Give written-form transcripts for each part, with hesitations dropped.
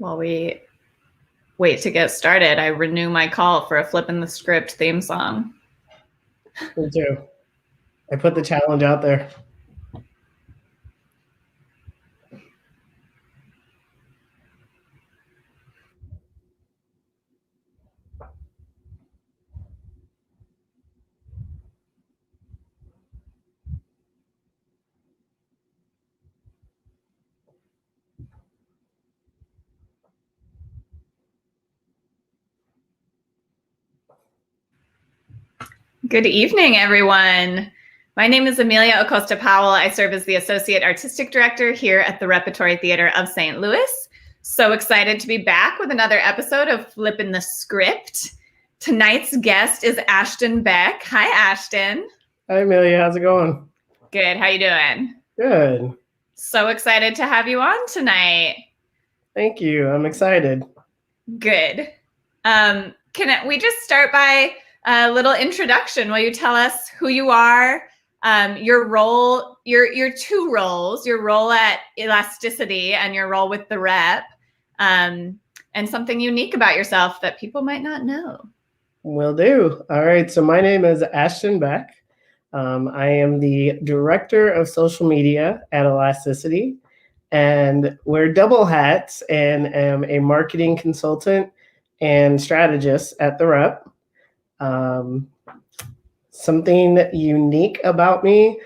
While we wait to get started, I renew my call for a Flippin' the Script theme song. Me too. I put the challenge out there. Good evening, everyone. My name is Amelia Acosta Powell. I serve as the Associate Artistic Director here at the Repertory Theater of St. Louis. So excited to be back with another episode of Flippin' the Script. Tonight's guest is Ashton Beck. Hi, Ashton. Hi, Amelia. How's it going? Good. How you doing? Good. So excited to have you on tonight. Thank you. I'm excited. Good. Can we just start by a little introduction? Will you tell us who you are, your role, your two roles, your role at Elasticity and your role with the Rep, and something unique about yourself that people might not know? Will do. All right. So my name is Ashton Beck. I am the Director of Social Media at Elasticity and wear double hats and am a marketing consultant and strategist at the Rep. Something unique about me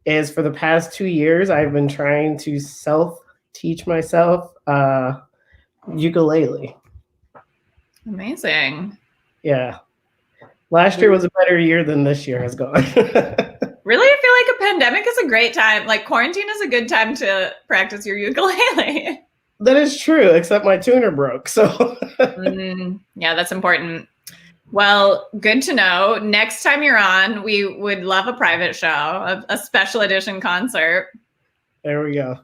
is for the past 2 years, I've been trying to self-teach myself ukulele. Amazing. Yeah. Last year was a better year than this year has gone. Really? I feel like a pandemic is a great time. Like quarantine is a good time to practice your ukulele. That is true, except my tuner broke. So yeah, that's important. Well, good to know. Next time you're on, we would love a private show, a special edition concert. There we go.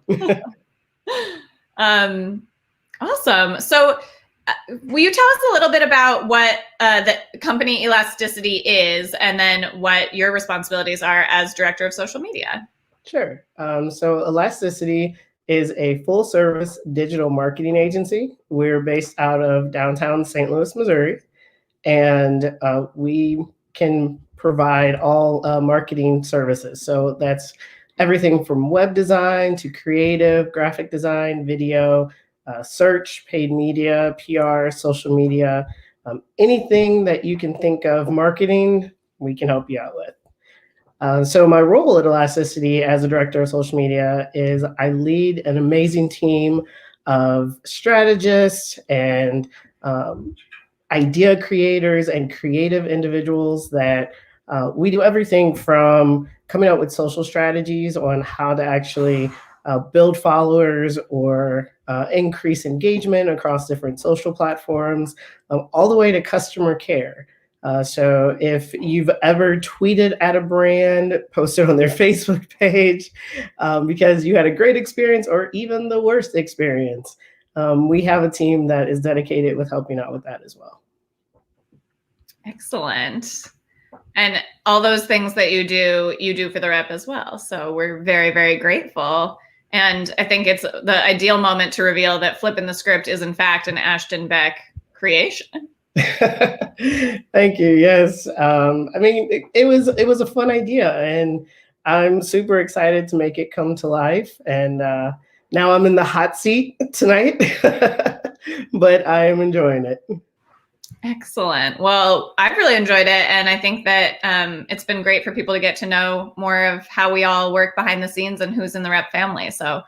Awesome. So will you tell us a little bit about what the company Elasticity is and then what your responsibilities are as Director of Social Media? Sure. So Elasticity is a full-service digital marketing agency. We're based out of downtown St. Louis, Missouri, and we can provide all marketing services. So that's everything from web design to creative, graphic design, video, search, paid media, PR, social media, anything that you can think of marketing, we can help you out with. So my role at Elasticity as a director of social media is I lead an amazing team of strategists and idea creators and creative individuals that we do everything from coming up with social strategies on how to actually build followers or increase engagement across different social platforms, all the way to customer care. So if you've ever tweeted at a brand, posted on their Facebook page because you had a great experience or even the worst experience, we have a team that is dedicated with helping out with that as well. Excellent. And all those things that you do for the Rep as well. So we're very, very grateful. And I think it's the ideal moment to reveal that Flippin' the Script is in fact an Ashton Beck creation. Thank you. Yes. I mean, it was a fun idea and I'm super excited to make it come to life. And now I'm in the hot seat tonight, but I am enjoying it. Excellent. Well, I've really enjoyed it. And I think that it's been great for people to get to know more of how we all work behind the scenes and who's in the Rep family. So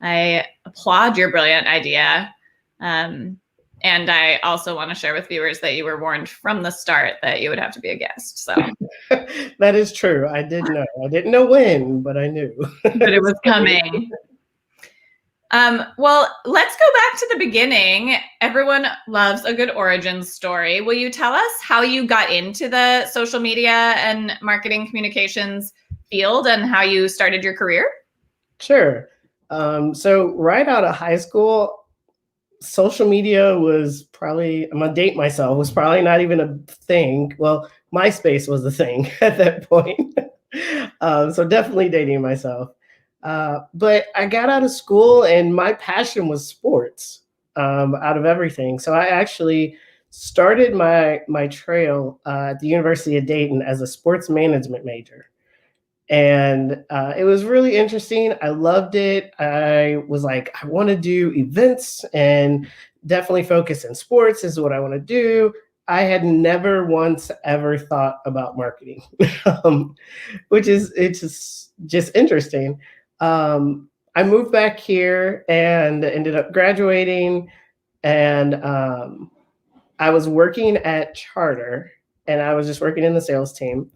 I applaud your brilliant idea. And I also want to share with viewers that you were warned from the start that you would have to be a guest. So that is true. I did know. I didn't know when, but I knew. But it was coming. Well, let's go back to the beginning. Everyone loves a good origin story. Will you tell us how you got into the social media and marketing communications field and how you started your career? Sure. So right out of high school, social media was probably, I'm gonna date myself, was probably not even a thing. Well, MySpace was a thing at that point. So definitely dating myself. But I got out of school and my passion was sports. out of everything. So I actually started my trail at the University of Dayton as a sports management major. And it was really interesting. I loved it. I was like, I want to do events and definitely focus in sports. This is what I want to do. I had never once ever thought about marketing, um, which is it's just interesting. I moved back here and ended up graduating, and I was working at Charter, and I was just working in the sales team.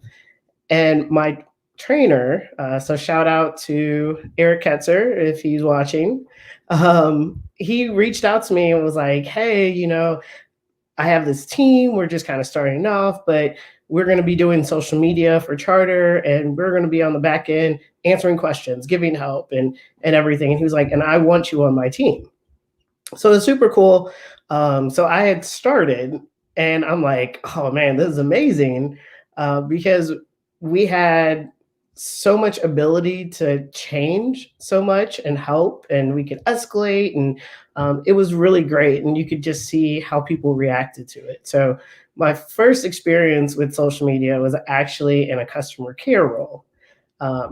And my trainer, so shout out to Eric Ketzer if he's watching. He reached out to me and was like, "Hey, I have this team. We're just kind of starting off, but we're going to be doing social media for Charter, and we're going to be on the back end answering questions, giving help, and everything." And he was like, "And I want you on my team." So it's super cool. So I had started, and I'm like, "Oh man, this is amazing," because we had so much ability to change so much and help, and we could escalate, and it was really great. And you could just see how people reacted to it. So my first experience with social media was actually in a customer care role,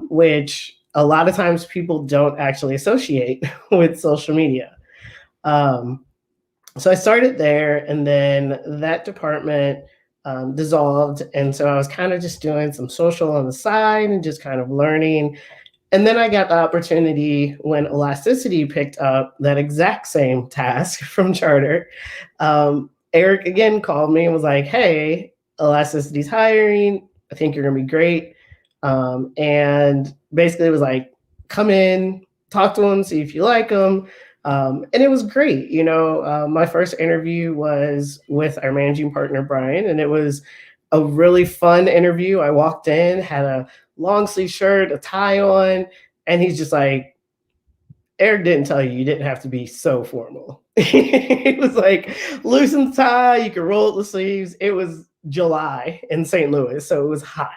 which a lot of times people don't actually associate with social media. Um, so I started there, and then that department dissolved. And so I was kind of just doing some social on the side and just kind of learning. And then I got the opportunity when Elasticity picked up that exact same task from Charter. Eric again called me and was like, "Hey, Elasticity's hiring. I think you're going to be great." And basically it was like, "Come in, talk to them, see if you like them." And it was great. My first interview was with our managing partner, Brian, and it was a really fun interview. I walked in, had a long sleeve shirt, a tie on, and he's just like, "Eric didn't tell you didn't have to be so formal." It was like, loosen the tie, you could roll up the sleeves. It was July in St. Louis, so it was hot.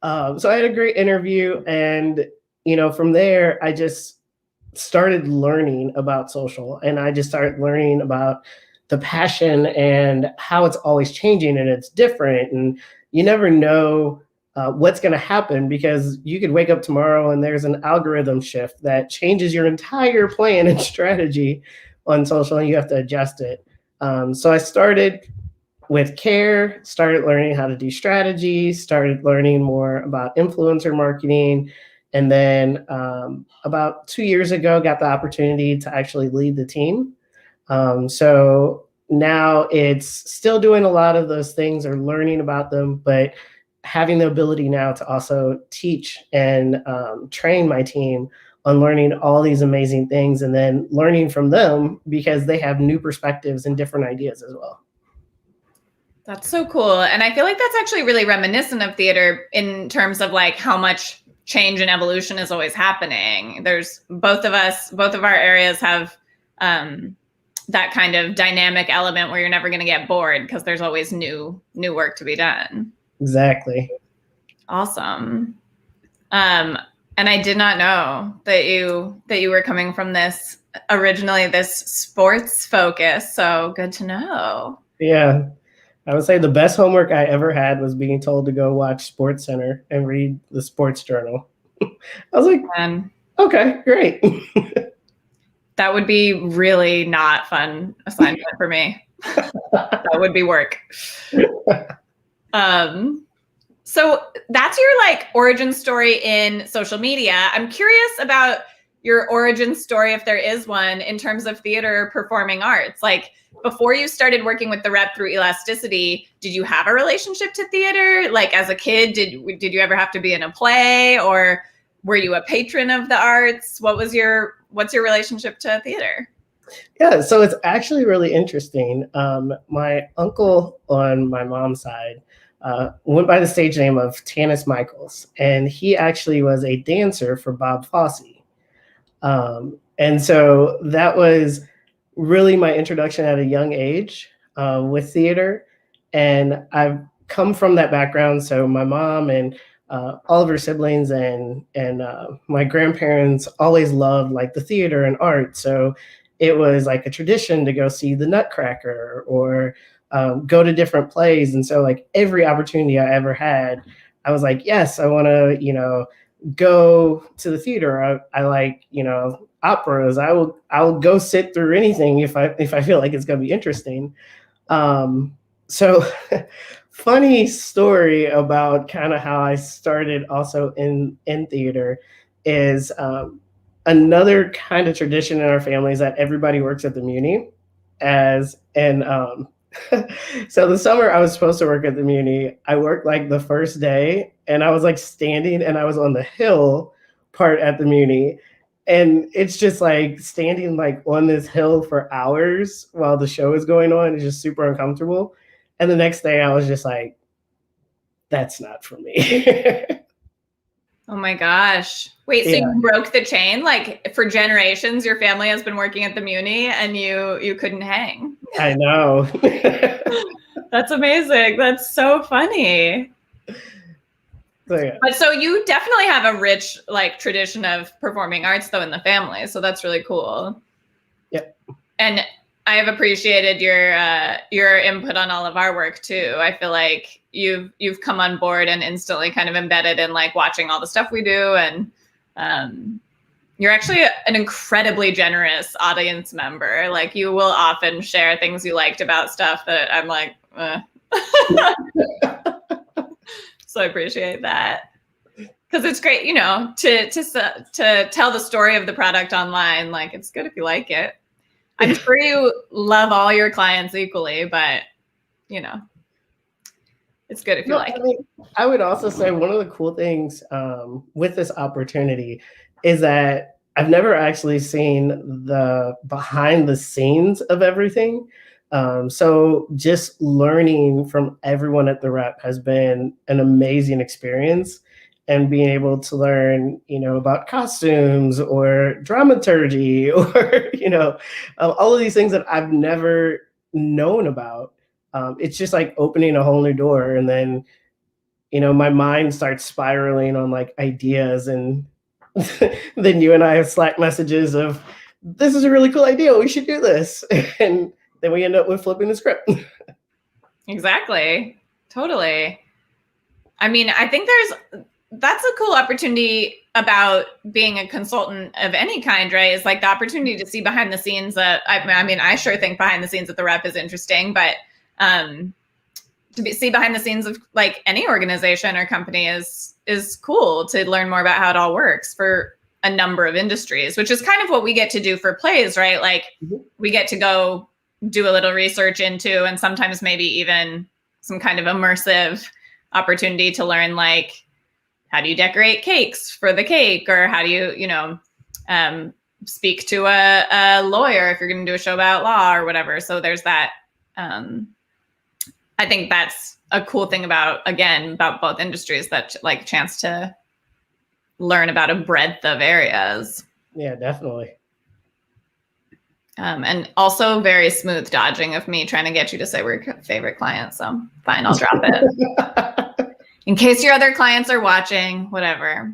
So I had a great interview, and from there, I just started learning about social, and I just started learning about the passion and how it's always changing and it's different, and you never know what's going to happen, because you could wake up tomorrow and there's an algorithm shift that changes your entire plan and strategy on social, and you have to adjust it. So I started with care, started learning how to do strategies, started learning more about influencer marketing. And then about 2 years ago, got the opportunity to actually lead the team. So now it's still doing a lot of those things or learning about them, but having the ability now to also teach and train my team on learning all these amazing things, and then learning from them because they have new perspectives and different ideas as well. That's so cool. And I feel like that's actually really reminiscent of theater in terms of like how much change and evolution is always happening. There's both of our areas have that kind of dynamic element where you're never going to get bored because there's always new work to be done. Exactly. Awesome. And I did not know that you were coming from this sports focus. So good to know. Yeah. I would say the best homework I ever had was being told to go watch Sports Center and read the sports journal. I was like, okay, great. That would be really not fun assignment for me. That would be work. So that's your like origin story in social media. I'm curious about your origin story, if there is one, in terms of theater performing arts. Like, before you started working with the rep through Elasticity, did you have a relationship to theater? Like, as a kid, did you ever have to be in a play, or were you a patron of the arts? What's your relationship to theater? Yeah, so it's actually really interesting. My uncle on my mom's side went by the stage name of Tanis Michaels, and he actually was a dancer for Bob Fosse. And so that was really my introduction at a young age with theater. And I've come from that background. So my mom and all of her siblings and my grandparents always loved like the theater and art. So it was like a tradition to go see the Nutcracker or go to different plays. And so like every opportunity I ever had, I was like, yes, I want to, go to the theater. I like, operas. I'll go sit through anything if I feel like it's going to be interesting. So funny story about kind of how I started also in theater is another kind of tradition in our family is that everybody works at the Muni as and so the summer I was supposed to work at the Muni, I worked like the first day and I was like standing and I was on the hill part at the Muni. And it's just like standing like on this hill for hours while the show is going on is just super uncomfortable. And the next day I was just like, that's not for me. Oh my gosh. Wait, so Yeah, you broke the chain? Like for generations, your family has been working at the Muni and you couldn't hang. I know. That's amazing. That's so funny. So, yeah. But so you definitely have a rich like tradition of performing arts though in the family. So that's really cool. Yep. And I have appreciated your input on all of our work too. I feel like you've come on board and instantly kind of embedded in like watching all the stuff we do, and you're actually an incredibly generous audience member. Like you will often share things you liked about stuff that I'm like, so I appreciate that. Because it's great, to tell the story of the product online. Like it's good if you like it. I'm sure you love all your clients equally, but it's good if you like it. I would also say one of the cool things with this opportunity is that I've never actually seen the behind the scenes of everything. So just learning from everyone at the Rep has been an amazing experience. And being able to learn, about costumes or dramaturgy or, all of these things that I've never known about. It's just like opening a whole new door. And then, my mind starts spiraling on like ideas. And then you and I have Slack messages of, this is a really cool idea. We should do this. And then we end up with flipping the script. Exactly. Totally. I mean, I think that's a cool opportunity about being a consultant of any kind, right? Is like the opportunity to see behind the scenes. I sure think behind the scenes at the Rep is interesting, but see behind the scenes of like any organization or company is cool to learn more about how it all works for a number of industries, which is kind of what we get to do for plays, right? Like we get to go do a little research into, and sometimes maybe even some kind of immersive opportunity to learn like, how do you decorate cakes for the cake? Or how do you, speak to a lawyer if you're going to do a show about law or whatever. So there's that. I think that's a cool thing about both industries, that like chance to learn about a breadth of areas. Yeah, definitely. And also very smooth dodging of me trying to get you to say we're your favorite client. So fine, I'll drop it. In case your other clients are watching, whatever.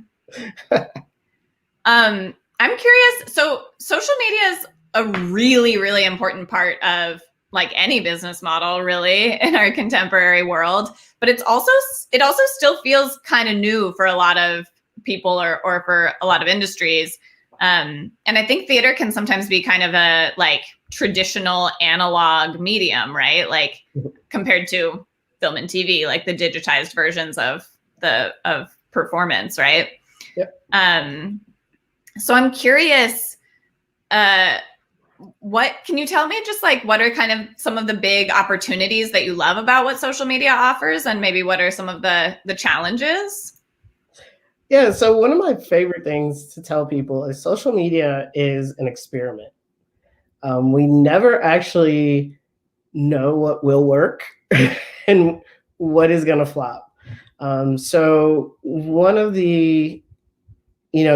I'm curious. So social media is a really, really important part of like any business model really in our contemporary world, but it also still feels kind of new for a lot of people or for a lot of industries. And I think theater can sometimes be kind of a like traditional analog medium, right? Like compared to film and TV, like the digitized versions of performance, right? Yep. So I'm curious, what can you tell me just like what are kind of some of the big opportunities that you love about what social media offers, and maybe what are some of the challenges? Yeah, so one of my favorite things to tell people is social media is an experiment. We never actually know what will work and what is going to flop. So one of the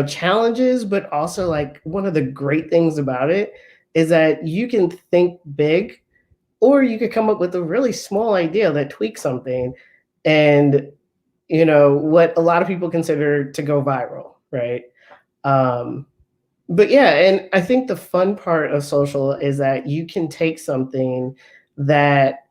challenges, but also like one of the great things about it is that you can think big, or you could come up with a really small idea that tweaks something, and what a lot of people consider to go viral, right? But yeah, and I think the fun part of social is that you can take something that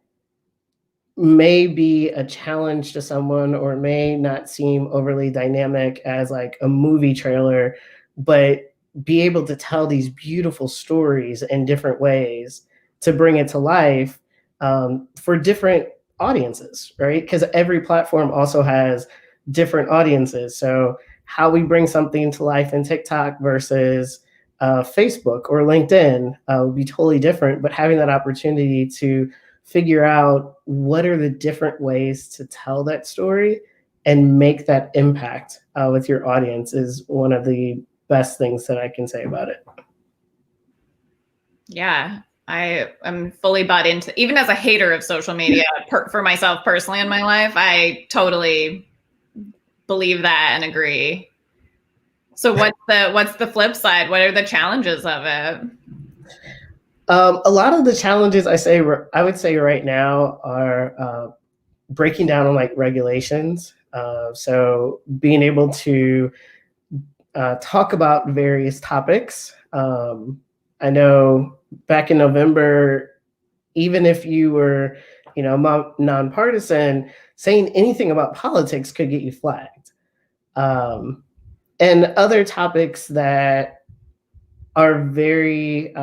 may be a challenge to someone or may not seem overly dynamic as like a movie trailer, but be able to tell these beautiful stories in different ways to bring it to life for different audiences, right? Because every platform also has different audiences. So how we bring something to life in TikTok versus Facebook or LinkedIn would be totally different. But having that opportunity to figure out what are the different ways to tell that story and make that impact with your audience is one of the best things that I can say about it. Yeah, I am fully bought into, even as a hater of social media for myself personally in my life, I totally believe that and agree. So what's the flip side? What are the challenges of it? A lot of the challenges I would say right now are breaking down on like regulations. So being able to talk about various topics. I know back in November, even if you were, nonpartisan, saying anything about politics could get you flagged. And other topics that are very,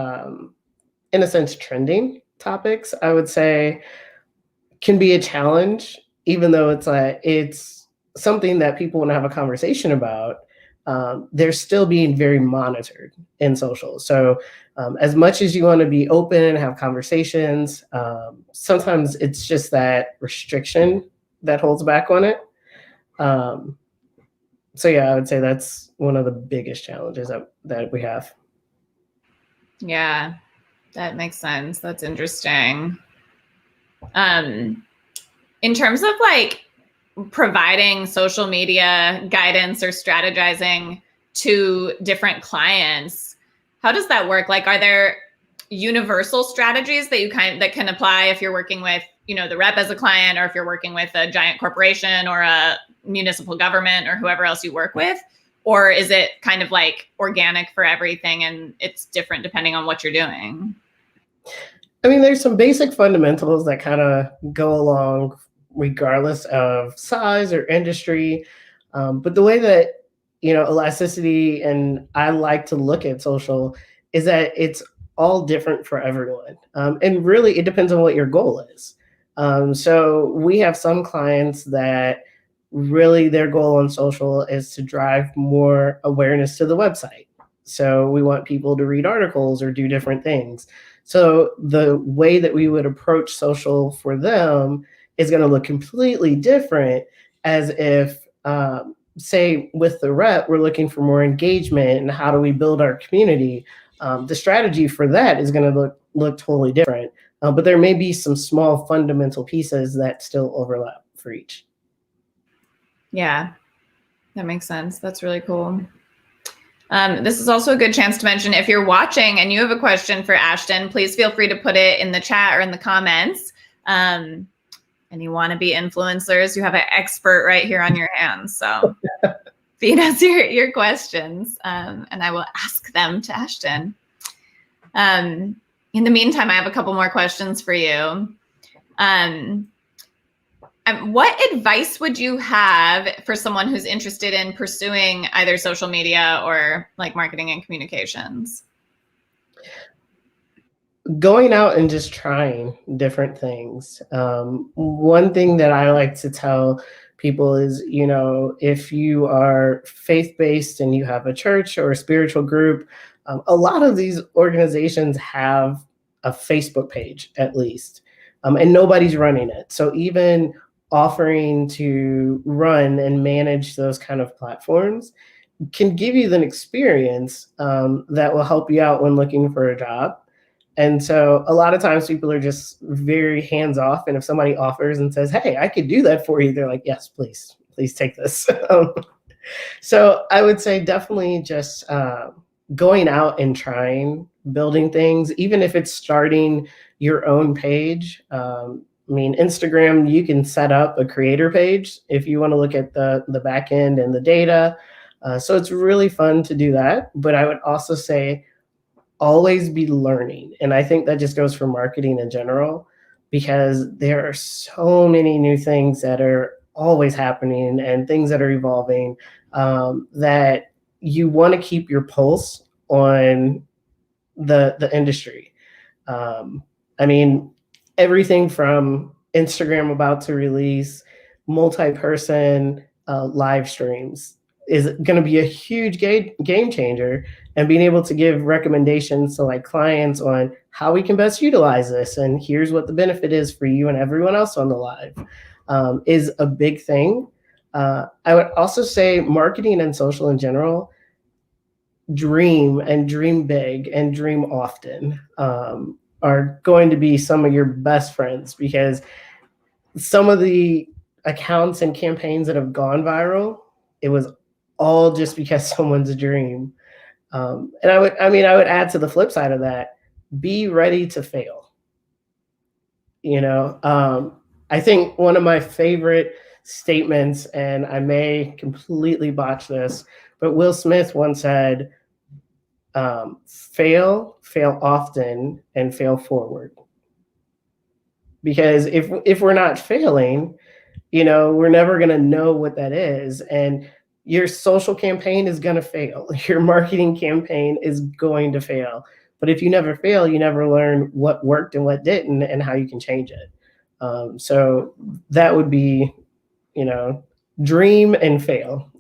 in a sense, trending topics, I would say, can be a challenge, even though it's something that people want to have a conversation about. They're still being very monitored in social. So as much as you want to be open and have conversations, sometimes it's just that restriction that holds back on it. So yeah, I would say that's one of the biggest challenges that we have. Yeah, that makes sense. That's interesting. In terms of like providing social media guidance or strategizing to different clients, how does that work? Like, are there universal strategies that can apply if you're working with, the rep as a client, or if you're working with a giant corporation or a municipal government or whoever else you work with? Or is it kind of like organic for everything and it's different depending on what you're doing? I mean, there's some basic fundamentals that kind of go along regardless of size or industry. But the way that, elasticity and I like to look at social is that it's all different for everyone. And really, it depends on what your goal is. So we have some clients that really their goal on social is to drive more awareness to the website. So we want people to read articles or do different things. So the way that we would approach social for them is going to look completely different as if, say, with the rep, we're looking for more engagement and how do we build our community. The strategy for that is going to look totally different, but there may be some small fundamental pieces that still overlap for each. Yeah, that makes sense. That's really cool. This is also a good chance to mention, if you're watching and you have a question for Ashton, please feel free to put it in the chat or in the comments. And you want to be influencers, you have an expert right here on your hands. So feed us your questions, and I will ask them to Ashton. In the meantime, I have a couple more questions for you. What advice would you have for someone who's interested in pursuing either social media or like marketing and communications? Going out and just trying different things. One thing that I like to tell people is, if you are faith-based and you have a church or a spiritual group, a lot of these organizations have a Facebook page at least, and nobody's running it. So even offering to run and manage those kind of platforms can give you an experience that will help you out when looking for a job. And so a lot of times people are just very hands off. And if somebody offers and says, hey, I could do that for you, they're like, yes, please take this. So I would say definitely just going out and trying, building things, even if it's starting your own page. Instagram, you can set up a creator page if you want to look at the back end and the data. So it's really fun to do that. But I would also say always be learning. And I think that just goes for marketing in general, because there are so many new things that are always happening and things that are evolving, that you want to keep your pulse on the industry. Um, I mean, everything from Instagram about to release multi-person live streams is going to be a huge game changer, and being able to give recommendations to like clients on how we can best utilize this and here's what the benefit is for you and everyone else on the live, is a big thing. I would also say marketing and social in general, dream and dream big and dream often, are going to be some of your best friends, because some of the accounts and campaigns that have gone viral, it was all just because someone's dream. And I would add to the flip side of that, be ready to fail. I think one of my favorite statements, and I may completely botch this, but Will Smith once said, fail often, and fail forward. Because if we're not failing, we're never going to know what that is. And your social campaign is going to fail. Your marketing campaign is going to fail. But if you never fail, you never learn what worked and what didn't and how you can change it. So that would be, dream and fail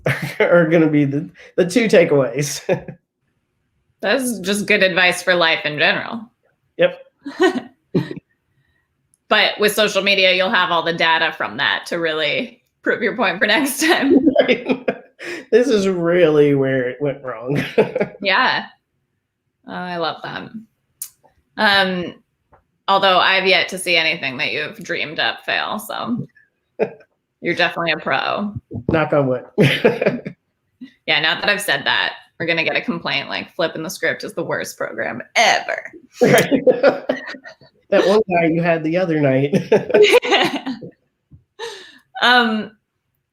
are going to be the two takeaways. That's just good advice for life in general. Yep. But with social media, you'll have all the data from that to really prove your point for next time. Right. This is really where it went wrong. Yeah. Oh, I love that. Although I've yet to see anything that you've dreamed up fail. So you're definitely a pro. Knock on wood. Yeah, now that I've said that, we're going to get a complaint like Flippin the Script is the worst program ever. Right. That one guy you had the other night.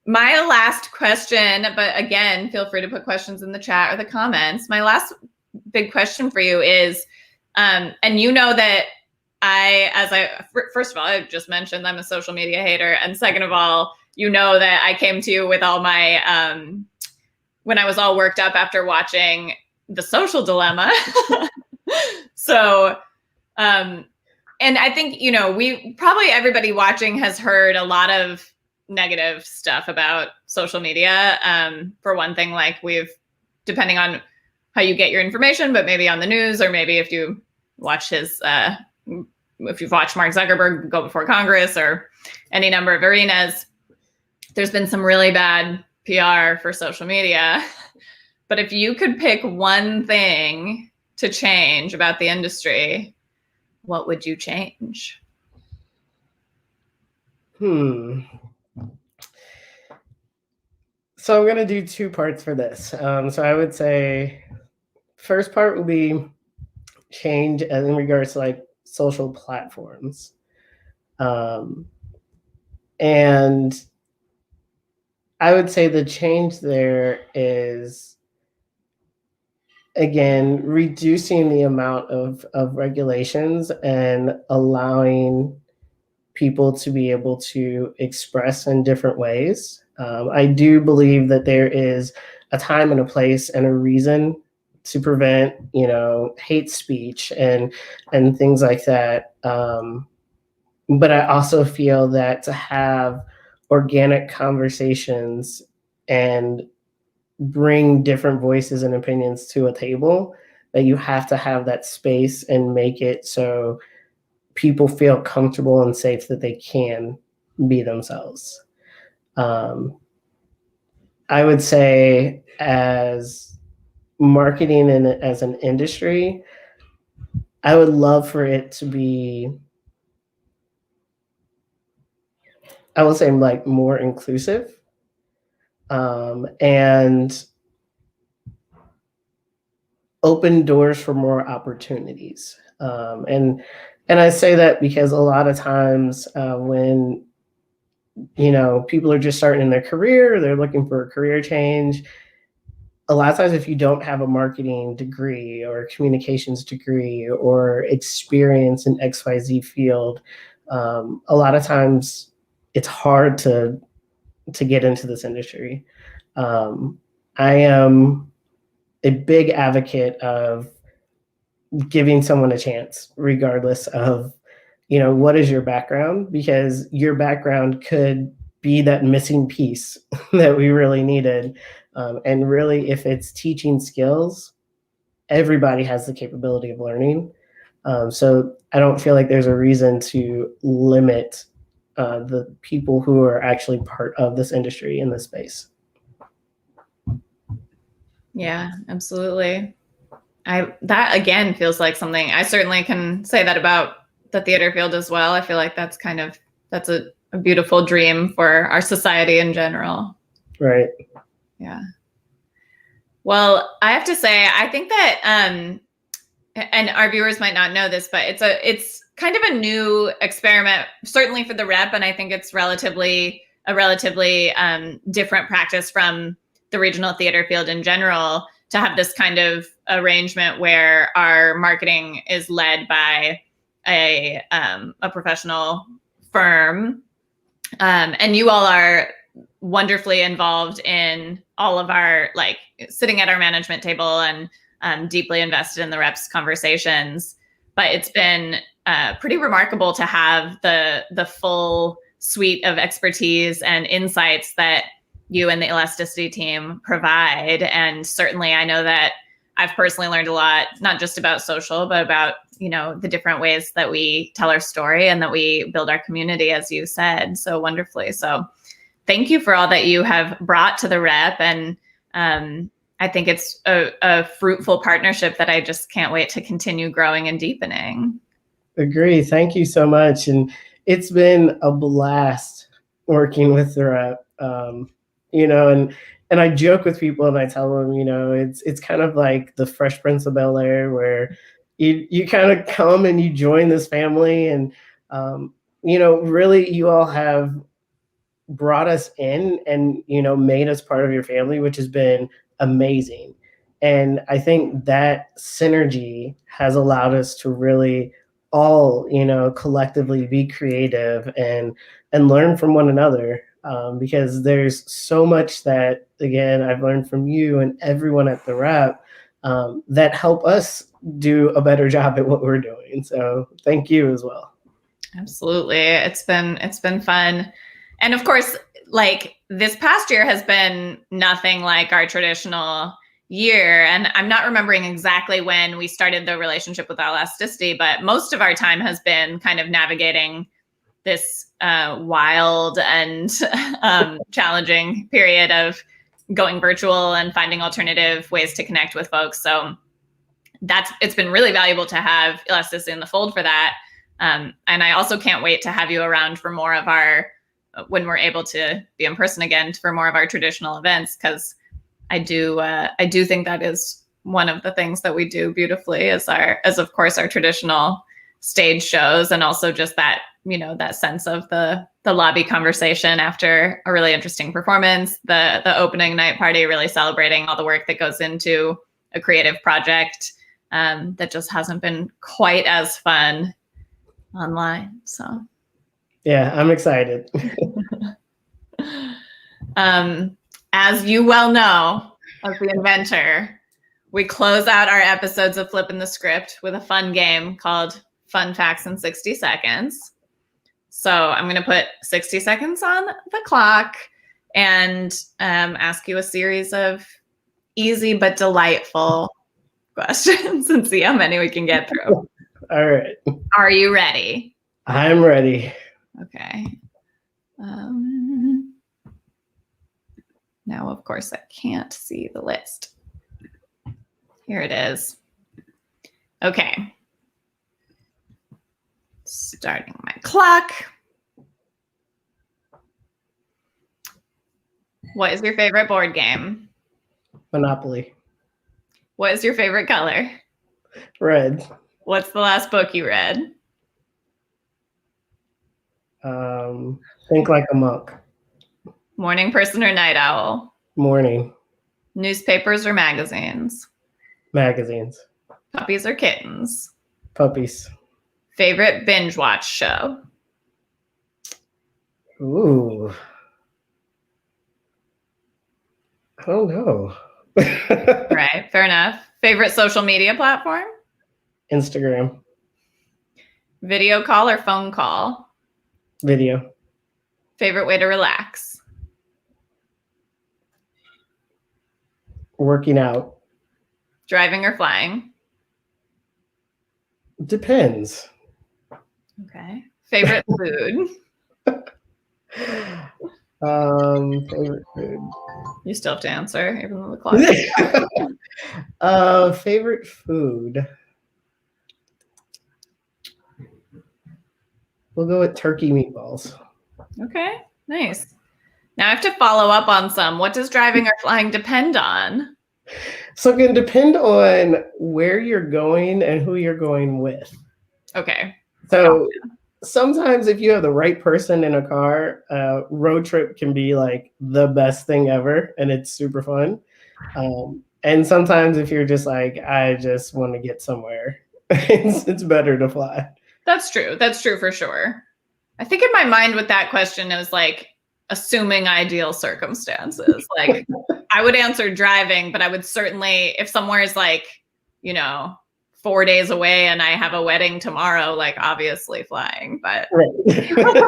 My last question, but again, feel free to put questions in the chat or the comments. My last big question for you is, and you know that first of all, I just mentioned I'm a social media hater. And second of all, you know that I came to you with all my, when I was all worked up after watching The Social Dilemma. So, and I think, everybody watching has heard a lot of negative stuff about social media. For one thing, like depending on how you get your information, but maybe on the news, or maybe if you watch if you've watched Mark Zuckerberg go before Congress or any number of arenas, there's been some really bad PR for social media. But if you could pick one thing to change about the industry, what would you change? So I'm going to do two parts for this. So I would say first part would be change in regards to like social platforms. And I would say the change there is, again, reducing the amount of regulations and allowing people to be able to express in different ways. I do believe that there is a time and a place and a reason to prevent, hate speech and things like that. But I also feel that to have organic conversations and bring different voices and opinions to a table, that you have to have that space and make it so people feel comfortable and safe that they can be themselves. I would say as marketing and as an industry, I would love for it to be, I would say, like more inclusive, and open doors for more opportunities. And I say that because a lot of times when people are just starting in their career, they're looking for a career change, a lot of times if you don't have a marketing degree or a communications degree or experience in XYZ field, a lot of times it's hard to get into this industry. I am a big advocate of giving someone a chance, regardless of, what is your background, because your background could be that missing piece that we really needed. And really, if it's teaching skills, everybody has the capability of learning. So I don't feel like there's a reason to limit the people who are actually part of this industry in this space. Yeah, absolutely. That again feels like something I certainly can say that about the theater field as well. I feel like that's a beautiful dream for our society in general. Right. Yeah. Well, I have to say, I think that, and our viewers might not know this, but it's kind of a new experiment, certainly for the rep, and I think it's a relatively different practice from the regional theater field in general, to have this kind of arrangement where our marketing is led by a professional firm, and you all are wonderfully involved in all of our, like, sitting at our management table and deeply invested in the reps conversations. But it's been pretty remarkable to have the full suite of expertise and insights that you and the Elasticity team provide. And certainly I know that I've personally learned a lot, not just about social, but about, the different ways that we tell our story and that we build our community, as you said so wonderfully. So thank you for all that you have brought to the rep. And I think it's a fruitful partnership that I just can't wait to continue growing and deepening. Agree. Thank you so much. And it's been a blast working with the rep. And I joke with people and I tell them, it's kind of like the Fresh Prince of Bel-Air, where you kind of come and you join this family, and really you all have brought us in and made us part of your family, which has been amazing. And I think that synergy has allowed us to really all collectively be creative and learn from one another, because there's so much that, again, I've learned from you and everyone at the rep, that help us do a better job at what we're doing. So thank you as well. Absolutely. It's been fun. And of course, like, this past year has been nothing like our traditional year. And I'm not remembering exactly when we started the relationship with Elasticity, but most of our time has been kind of navigating this wild and challenging period of going virtual and finding alternative ways to connect with folks. So it's been really valuable to have Elasticity in the fold for that. And I also can't wait to have you around for more of our, when we're able to be in person again, for more of our traditional events, because I do think that is one of the things that we do beautifully, as of course our traditional stage shows, and also just that, that sense of the lobby conversation after a really interesting performance, the opening night party, really celebrating all the work that goes into a creative project that just hasn't been quite as fun online. So yeah, I'm excited. As you well know, as the inventor, we close out our episodes of Flippin' the Script with a fun game called Fun Facts in 60 Seconds. So I'm going to put 60 seconds on the clock and ask you a series of easy but delightful questions and see how many we can get through. All right. Are you ready? I'm ready. Okay. Now, of course, I can't see the list. Here it is. Okay. Starting my clock. What is your favorite board game? Monopoly. What is your favorite color? Red. What's the last book you read? Think Like a Monk. Morning person or night owl? Morning. Newspapers or magazines? Magazines. Puppies or kittens? Puppies. Favorite binge watch show? Ooh. I don't know. Right, fair enough. Favorite social media platform? Instagram. Video call or phone call? Video. Favorite way to relax? Working out. Driving or flying? Depends. Okay. Favorite food? Favorite food. You still have to answer, even though the clock is favorite food. We'll go with turkey meatballs. Okay, nice. Now I have to follow up on some. What does driving or flying depend on? So it can depend on where you're going and who you're going with. Okay. So sometimes if you have the right person in a car, road trip can be like the best thing ever, and it's super fun. And sometimes if you're just like, I just want to get somewhere, it's better to fly. That's true. That's true for sure. I think in my mind with that question, it was like assuming ideal circumstances. Like I would answer driving, but I would certainly, if somewhere is like, 4 days away and I have a wedding tomorrow, like obviously flying, but right.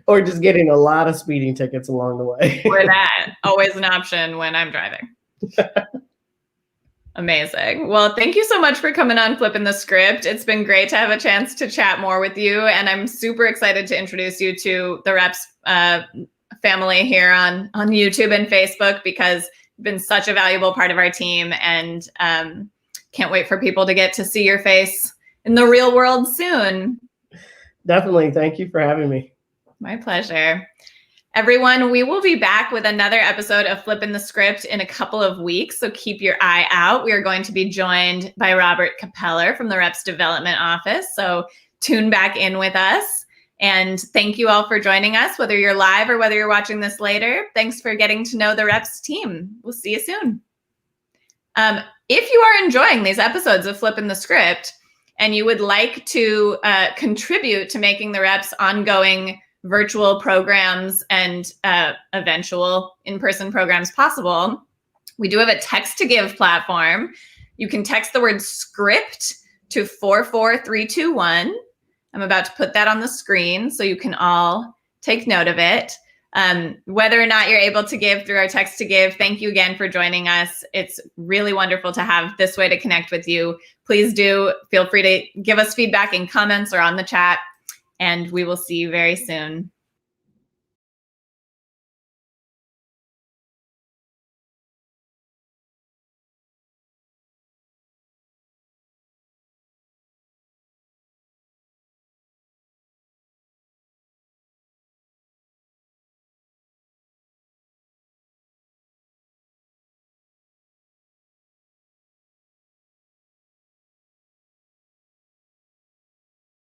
Or just getting a lot of speeding tickets along the way. Or that, always an option when I'm driving. Amazing. Well, thank you so much for coming on Flippin' the Script. It's been great to have a chance to chat more with you, and I'm super excited to introduce you to the Reps family here on YouTube and Facebook, because you've been such a valuable part of our team, and can't wait for people to get to see your face in the real world soon. Definitely. Thank you for having me. My pleasure. Everyone, we will be back with another episode of Flippin' the Script in a couple of weeks, so keep your eye out. We are going to be joined by Robert Capeller from the Reps Development Office, so tune back in with us. And thank you all for joining us, whether you're live or whether you're watching this later. Thanks for getting to know the Reps team. We'll see you soon. If you are enjoying these episodes of Flippin' the Script and you would like to contribute to making the Reps ongoing virtual programs and eventual in-person programs possible, we do have a text to give platform. You can text the word script to 44321. I'm about to put that on the screen so you can all take note of it. Whether or not you're able to give through our text to give, thank you again for joining us. It's really wonderful to have this way to connect with you. Please do feel free to give us feedback in comments or on the chat, and we will see you very soon.